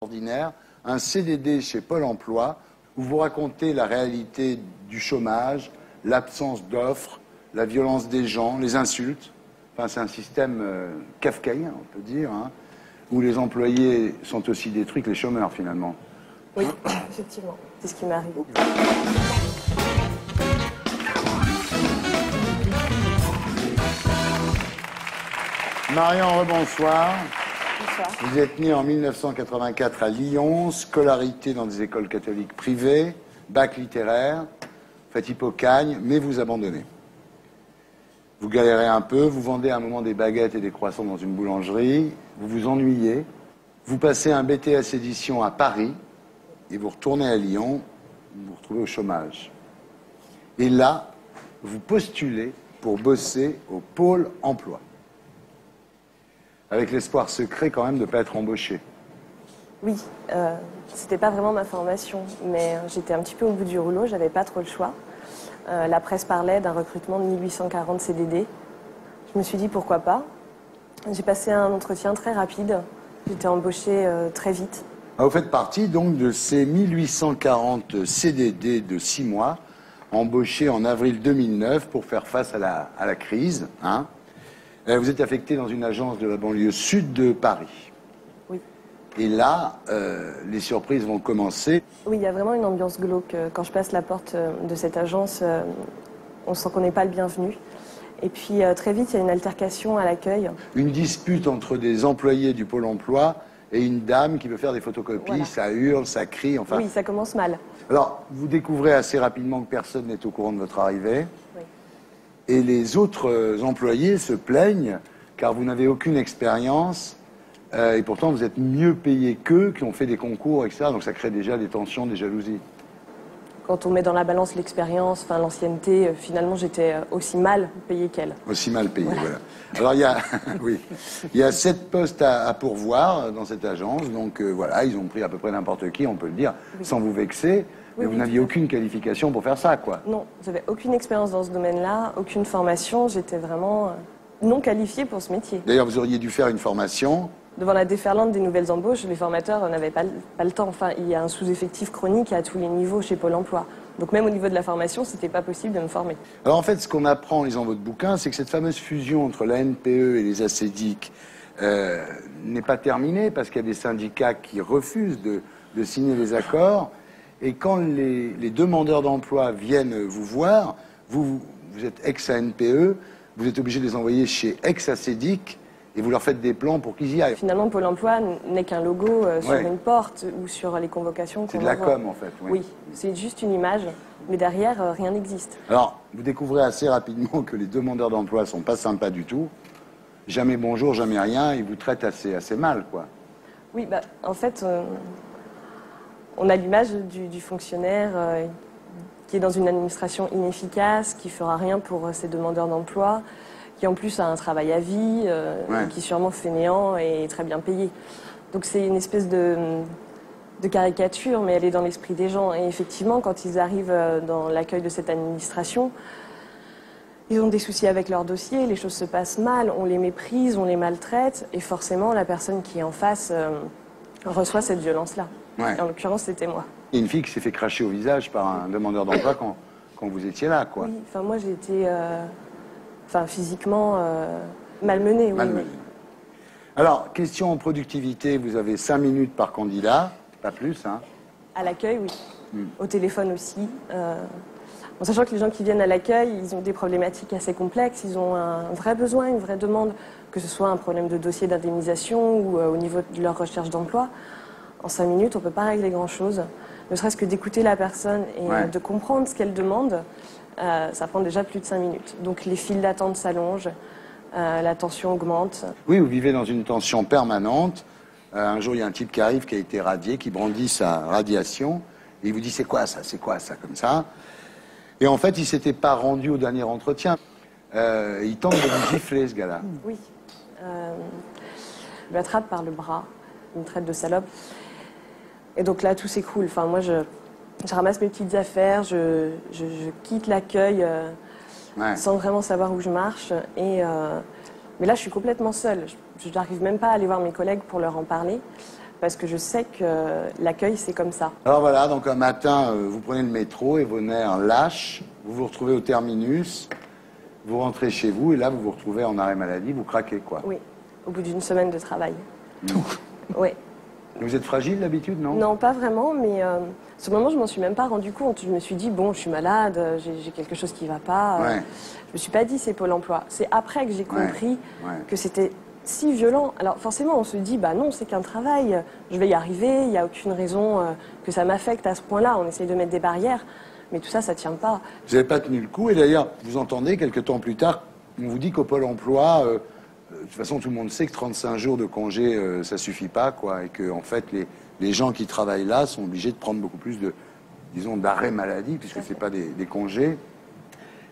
ordinaire, un CDD chez Pôle emploi, où vous racontez la réalité du chômage, l'absence d'offres, la violence des gens, les insultes. Enfin, c'est un système kafkaïen, on peut dire, hein, où les employés sont aussi détruits que les chômeurs, finalement. Oui, effectivement, c'est ce qui m'arrive. Marion, rebonsoir. Bonsoir. Vous êtes né en 1984 à Lyon, scolarité dans des écoles catholiques privées, bac littéraire, faites Hippocagne, mais vous abandonnez. Vous galérez un peu, vous vendez à un moment des baguettes et des croissants dans une boulangerie, vous vous ennuyez, vous passez un BTS édition à Paris, et vous retournez à Lyon, vous vous retrouvez au chômage. Et là, vous postulez pour bosser au Pôle emploi. Avec l'espoir secret quand même de ne pas être embauché. Oui, c'était pas vraiment ma formation, mais j'étais un petit peu au bout du rouleau, j'avais pas trop le choix. La presse parlait d'un recrutement de 1840 CDD. Je me suis dit pourquoi pas. J'ai passé un entretien très rapide, j'étais embauchée très vite. Ah, vous faites partie donc de ces 1840 CDD de 6 mois, embauchés en avril 2009 pour faire face à la crise, hein. Vous êtes affecté dans une agence de la banlieue sud de Paris. Oui. Et là, les surprises vont commencer. Oui, il y a vraiment une ambiance glauque. Quand je passe la porte de cette agence, on sent qu'on n'est pas le bienvenu. Et puis très vite, il y a une altercation à l'accueil. Une dispute entre des employés du Pôle emploi et une dame qui veut faire des photocopies. Voilà. Ça hurle, ça crie, enfin... Oui, ça commence mal. Alors, vous découvrez assez rapidement que personne n'est au courant de votre arrivée. Oui. Et les autres employés se plaignent car vous n'avez aucune expérience et pourtant vous êtes mieux payés qu'eux qui ont fait des concours, etc. Donc ça crée déjà des tensions, des jalousies. Quand on met dans la balance l'expérience, enfin l'ancienneté, finalement j'étais aussi mal payée qu'elle. Aussi mal payés, voilà. Alors il y a, oui, il y a 7 postes à pourvoir dans cette agence, donc voilà, ils ont pris à peu près n'importe qui, on peut le dire, Oui. sans vous vexer. Mais Oui, vous n'aviez aucune qualification pour faire ça, quoi. Non, j'avais aucune expérience dans ce domaine-là, aucune formation, j'étais vraiment non qualifiée pour ce métier. D'ailleurs, vous auriez dû faire une formation. Devant la déferlante des nouvelles embauches, les formateurs n'avaient pas le temps. Enfin, il y a un sous-effectif chronique à tous les niveaux chez Pôle emploi. Donc même au niveau de la formation, c'était pas possible de me former. Alors en fait, ce qu'on apprend en lisant votre bouquin, c'est que cette fameuse fusion entre la NPE et les ACDIC n'est pas terminée parce qu'il y a des syndicats qui refusent de signer les accords. Et quand les demandeurs d'emploi viennent vous voir, vous êtes ex-ANPE, vous êtes obligé de les envoyer chez ex-ACDIC et vous leur faites des plans pour qu'ils y aillent. Finalement, Pôle emploi n'est qu'un logo sur une porte ou sur les convocations qu'on C'est de la envoie. com, en fait. Oui, c'est juste une image, mais derrière, rien n'existe. Alors, vous découvrez assez rapidement que les demandeurs d'emploi sont pas sympas du tout. Jamais bonjour, jamais rien, ils vous traitent assez mal, quoi. Oui, bah, en fait, on a l'image du fonctionnaire qui est dans une administration inefficace, qui fera rien pour ses demandeurs d'emploi, qui en plus a un travail à vie, qui est sûrement fainéant et très bien payé. Donc c'est une espèce de caricature, mais elle est dans l'esprit des gens. Et effectivement, quand ils arrivent dans l'accueil de cette administration, ils ont des soucis avec leur dossier, les choses se passent mal, on les méprise, on les maltraite, et forcément la personne qui est en face reçoit cette violence-là. Ouais. Et en l'occurrence, c'était moi. Il y a une fille qui s'est fait cracher au visage par un demandeur d'emploi quand vous étiez là, quoi. Oui, enfin moi j'ai été physiquement malmenée. Malmenée. Oui. Alors, question en productivité, vous avez 5 minutes par candidat, pas plus, hein. À l'accueil, oui. Au téléphone aussi. En sachant que les gens qui viennent à l'accueil, ils ont des problématiques assez complexes, ils ont un vrai besoin, une vraie demande, que ce soit un problème de dossier d'indemnisation ou au niveau de leur recherche d'emploi. En 5 minutes, on ne peut pas régler grand-chose. Ne serait-ce que d'écouter la personne et de comprendre ce qu'elle demande, ça prend déjà plus de 5 minutes. Donc les files d'attente s'allongent, la tension augmente. Oui, vous vivez dans une tension permanente. Un jour, il y a un type qui arrive, qui a été radié, qui brandit sa radiation, et il vous dit « c'est quoi ça, comme ça ?» Et en fait, il ne s'était pas rendu au dernier entretien. Il tente de vous gifler, ce gars-là. Oui. Il m'attrape par le bras, il me traite de salope. Et donc là, tout s'écroule. Enfin, moi, je ramasse mes petites affaires, je quitte l'accueil sans vraiment savoir où je marche. Mais là, je suis complètement seule. Je n'arrive même pas à aller voir mes collègues pour leur en parler. parce que je sais que l'accueil, c'est comme ça. Alors voilà, donc un matin, vous prenez le métro et vos nerfs lâchent, vous vous retrouvez au terminus, vous rentrez chez vous et là, vous vous retrouvez en arrêt maladie, vous craquez quoi. Oui, au bout d'une semaine de travail. Oui. Vous êtes fragile d'habitude, non? Non, pas vraiment, mais ce moment, je m'en suis même pas rendu compte. Je me suis dit, bon, je suis malade, j'ai quelque chose qui va pas. Ouais. Je me suis pas dit, c'est Pôle emploi. C'est après que j'ai compris que c'était si violent. Alors forcément, on se dit, bah non, c'est qu'un travail, je vais y arriver, il n'y a aucune raison que ça m'affecte à ce point-là. On essaye de mettre des barrières, mais tout ça, ça tient pas. Vous n'avez pas tenu le coup et d'ailleurs, vous entendez, quelques temps plus tard, on vous dit qu'au Pôle emploi, de toute façon, tout le monde sait que 35 jours de congé, ça suffit pas, quoi, et que en fait, les gens qui travaillent là sont obligés de prendre beaucoup plus de, disons, d'arrêt maladie, puisque c'est pas des congés.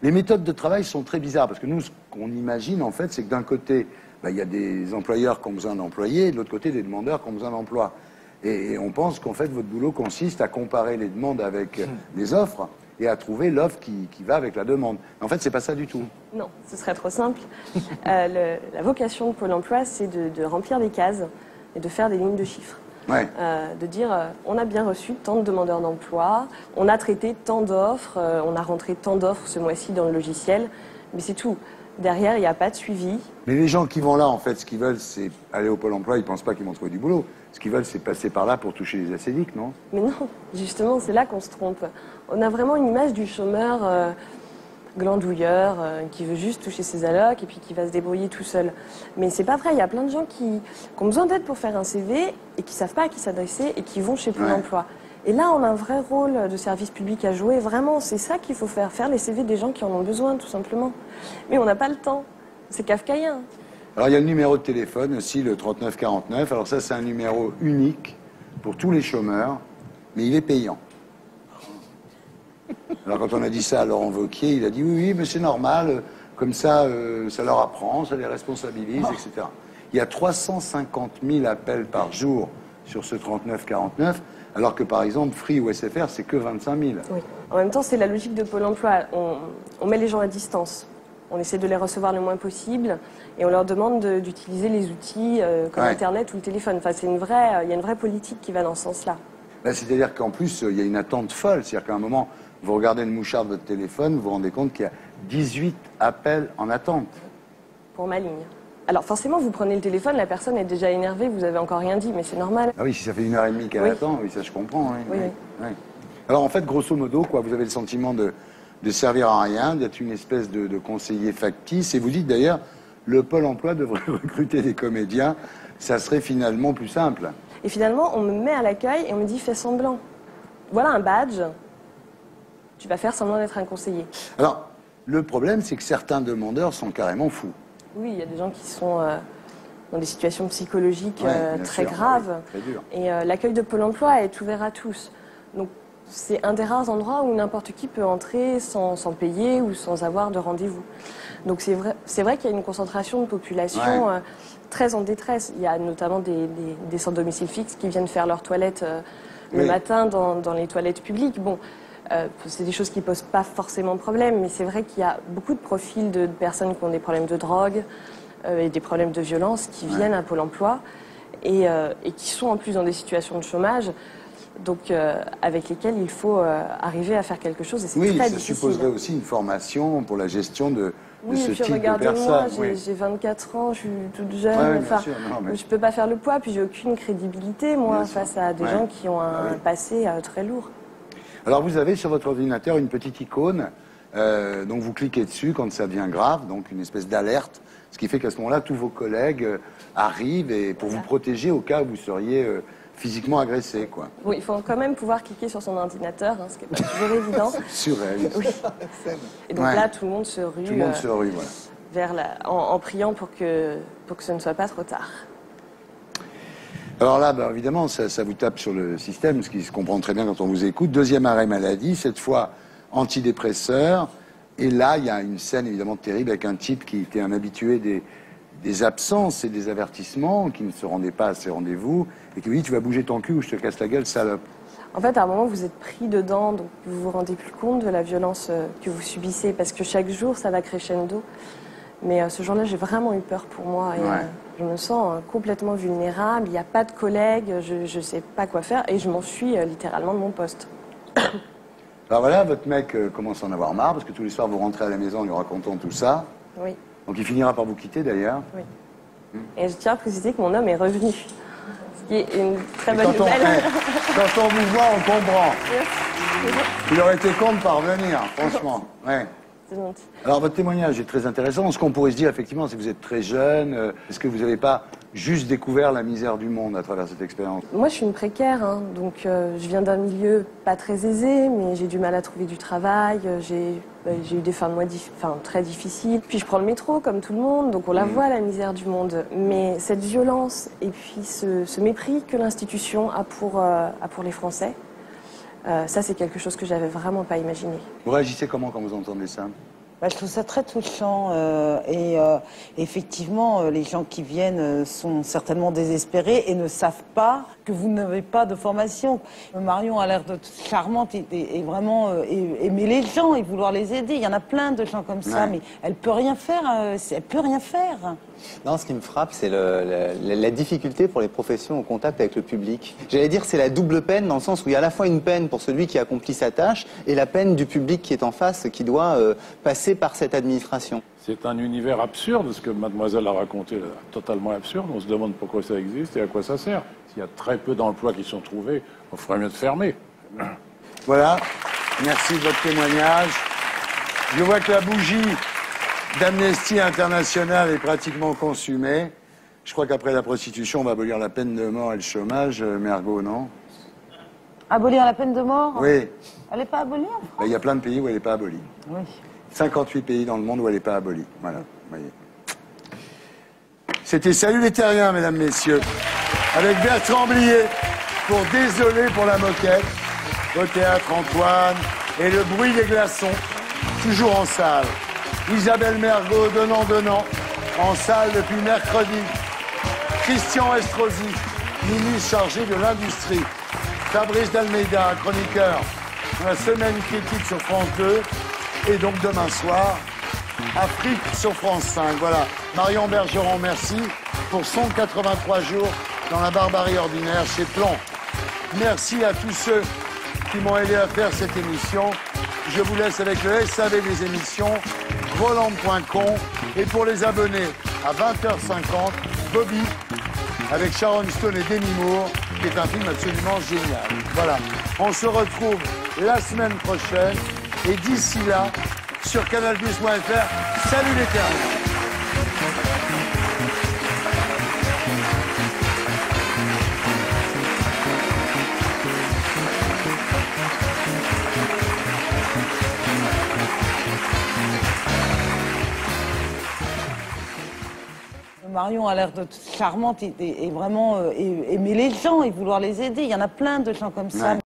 Les méthodes de travail sont très bizarres, parce que nous, ce qu'on imagine, en fait, c'est que d'un côté, bah, y a des employeurs qui ont besoin d'employés, et de l'autre côté, des demandeurs qui ont besoin d'emploi. Et on pense qu'en fait, votre boulot consiste à comparer les demandes avec les offres, et à trouver l'offre qui va avec la demande. En fait, c'est pas ça du tout. Non, ce serait trop simple. La vocation de Pôle emploi, c'est de remplir des cases et de faire des lignes de chiffres. Ouais. De dire, on a bien reçu tant de demandeurs d'emploi, on a traité tant d'offres, on a rentré tant d'offres ce mois-ci dans le logiciel, mais c'est tout. Derrière, il n'y a pas de suivi. Mais les gens qui vont là, en fait, ce qu'ils veulent, c'est aller au Pôle emploi, ils pensent pas qu'ils vont trouver du boulot. Ce qu'ils veulent, c'est passer par là pour toucher les acédiques, non? Mais non, justement, c'est là qu'on se trompe. On a vraiment une image du chômeur glandouilleur qui veut juste toucher ses allocs et puis qui va se débrouiller tout seul. Mais c'est pas vrai, il y a plein de gens qui ont besoin d'aide pour faire un CV et qui savent pas à qui s'adresser et qui vont chez Pôle emploi. Et là, on a un vrai rôle de service public à jouer. Vraiment, c'est ça qu'il faut faire les CV des gens qui en ont besoin, tout simplement. Mais on n'a pas le temps. C'est kafkaïen. Alors, il y a le numéro de téléphone aussi, le 3949. Alors ça, c'est un numéro unique pour tous les chômeurs, mais il est payant. Alors, quand on a dit ça à Laurent Wauquiez, il a dit oui, mais c'est normal, comme ça, ça leur apprend, ça les responsabilise, etc. Il y a 350 000 appels par jour sur ce 3949, alors que, par exemple, Free ou SFR, c'est que 25 000. Oui. En même temps, c'est la logique de Pôle emploi. On met les gens à distance. On essaie de les recevoir le moins possible et on leur demande d'utiliser les outils comme Internet ou le téléphone. Enfin, il y a une vraie politique qui va dans ce sens-là. C'est-à-dire qu'en plus, il y a une attente folle. C'est-à-dire qu'à un moment, vous regardez le mouchard de votre téléphone, vous vous rendez compte qu'il y a 18 appels en attente. Pour ma ligne. Alors forcément, vous prenez le téléphone, la personne est déjà énervée, vous avez encore rien dit, mais c'est normal. Ah oui, si ça fait 1h30 qu'elle attend, oui, ça je comprends. Oui. Alors en fait, grosso modo, quoi, vous avez le sentiment de servir à rien, d'être une espèce de conseiller factice, et vous dites d'ailleurs, le Pôle emploi devrait recruter des comédiens, ça serait finalement plus simple. Et finalement, on me met à l'accueil et on me dit, fais semblant. Voilà un badge, tu vas faire semblant d'être un conseiller. Alors, le problème, c'est que certains demandeurs sont carrément fous. Oui, il y a des gens qui sont dans des situations psychologiques très sûr, graves. Très dur. Et l'accueil de Pôle emploi est ouvert à tous. Donc, c'est un des rares endroits où n'importe qui peut entrer sans payer ou sans avoir de rendez-vous. Donc c'est vrai qu'il y a une concentration de population très en détresse. Il y a notamment des sans domicile fixe qui viennent faire leurs toilettes le matin dans les toilettes publiques. Bon, c'est des choses qui ne posent pas forcément problème, mais c'est vrai qu'il y a beaucoup de profils de personnes qui ont des problèmes de drogue et des problèmes de violence qui viennent à Pôle emploi et qui sont en plus dans des situations de chômage. Donc, avec lesquels il faut arriver à faire quelque chose et c'est très difficile. Oui, ça supposerait aussi une formation pour la gestion de ce type de personnes. Regardez-moi, j'ai 24 ans, je suis toute jeune, je peux pas faire le poids, puis j'ai aucune crédibilité, moi, face à des gens qui ont un passé très lourd. Alors, vous avez sur votre ordinateur une petite icône, donc vous cliquez dessus quand ça devient grave, donc une espèce d'alerte, ce qui fait qu'à ce moment-là, tous vos collègues arrivent et pour vous protéger au cas où vous seriez physiquement agressé, quoi. Oui, il faut quand même pouvoir cliquer sur son ordinateur, ce qui n'est pas toujours évident. Surréaliste. Oui. Et donc là, tout le monde se rue, voilà. En priant pour que ce ne soit pas trop tard. Alors là, évidemment, ça vous tape sur le système, ce qui se comprend très bien quand on vous écoute. Deuxième arrêt maladie, cette fois antidépresseur. Et là, il y a une scène évidemment terrible avec un type qui était un habitué des absences et des avertissements, qui ne se rendait pas à ses rendez-vous, et qui vous dit, tu vas bouger ton cul ou je te casse la gueule, salope. En fait, à un moment, vous êtes pris dedans, donc vous vous rendez plus compte de la violence que vous subissez, parce que chaque jour, ça va crescendo. Mais ce jour-là, j'ai vraiment eu peur pour moi. Et, je me sens complètement vulnérable, il n'y a pas de collègues, je ne sais pas quoi faire et je m'enfuis littéralement de mon poste. Alors voilà, votre mec commence à en avoir marre parce que tous les soirs vous rentrez à la maison en lui racontant tout ça. Oui. Donc il finira par vous quitter d'ailleurs. Oui. Et je tiens à préciser que mon homme est revenu. Ce qui est une très bonne Quand nouvelle. quand on vous voit, on comprend. Il aurait été con de parvenir, franchement. Ouais. C'est gentil. Alors votre témoignage est très intéressant. Ce qu'on pourrait se dire effectivement, c'est que vous êtes très jeune. Est-ce que vous n'avez pas juste découvert la misère du monde à travers cette expérience? Moi, je suis une précaire, hein, donc je viens d'un milieu pas très aisé, mais j'ai du mal à trouver du travail. J'ai eu des fins de mois très difficiles. Puis je prends le métro comme tout le monde, donc on la voit la misère du monde. Mais cette violence et puis ce mépris que l'institution a pour les Français, ça c'est quelque chose que j'avais vraiment pas imaginé. Vous réagissez comment quand vous entendez ça? Je trouve ça très touchant et effectivement, les gens qui viennent sont certainement désespérés et ne savent pas que vous n'avez pas de formation. Marion a l'air de charmante et vraiment aimer les gens et vouloir les aider. Il y en a plein de gens comme ça, mais elle peut rien faire. Elle peut rien faire. Non, ce qui me frappe, c'est la difficulté pour les professions au contact avec le public. J'allais dire, c'est la double peine, dans le sens où il y a à la fois une peine pour celui qui accomplit sa tâche et la peine du public qui est en face, qui doit passer par cette administration. C'est un univers absurde, ce que mademoiselle a raconté, totalement absurde. On se demande pourquoi ça existe et à quoi ça sert. S'il y a très peu d'emplois qui sont trouvés, on ferait mieux de fermer. Voilà, merci de votre témoignage. Je vois que la bougie d'Amnesty International est pratiquement consumée. Je crois qu'après la prostitution, on va abolir la peine de mort et le chômage. Mergo, non? Abolir la peine de mort? Oui. Elle n'est pas abolie en France? Il y a plein de pays où elle n'est pas abolie. Oui. 58 pays dans le monde où elle n'est pas abolie. Voilà, vous voyez. C'était Salut les Terriens, mesdames, messieurs, avec Bertrand Blier pour Désolé pour la moquette, au théâtre Antoine, et le bruit des glaçons, toujours en salle. Isabelle Mergo, donnant, en salle depuis mercredi. Christian Estrosi, ministre chargé de l'industrie. Fabrice D'Almeida, chroniqueur dans la semaine critique sur France 2. Et donc demain soir, Afrique sur France 5. Voilà. Marion Bergeron, merci pour 183 jours dans la barbarie ordinaire chez Plomb. Merci à tous ceux qui m'ont aidé à faire cette émission. Je vous laisse avec le SAV des émissions, Roland.com. Et pour les abonnés, à 20h50, Bobby, avec Sharon Stone et Demi Moore, qui est un film absolument génial. Voilà. On se retrouve la semaine prochaine. Et d'ici là, sur canal+.fr, salut les Terriens. Marion a l'air de charmante et vraiment aimer les gens et vouloir les aider. Il y en a plein de gens comme ça.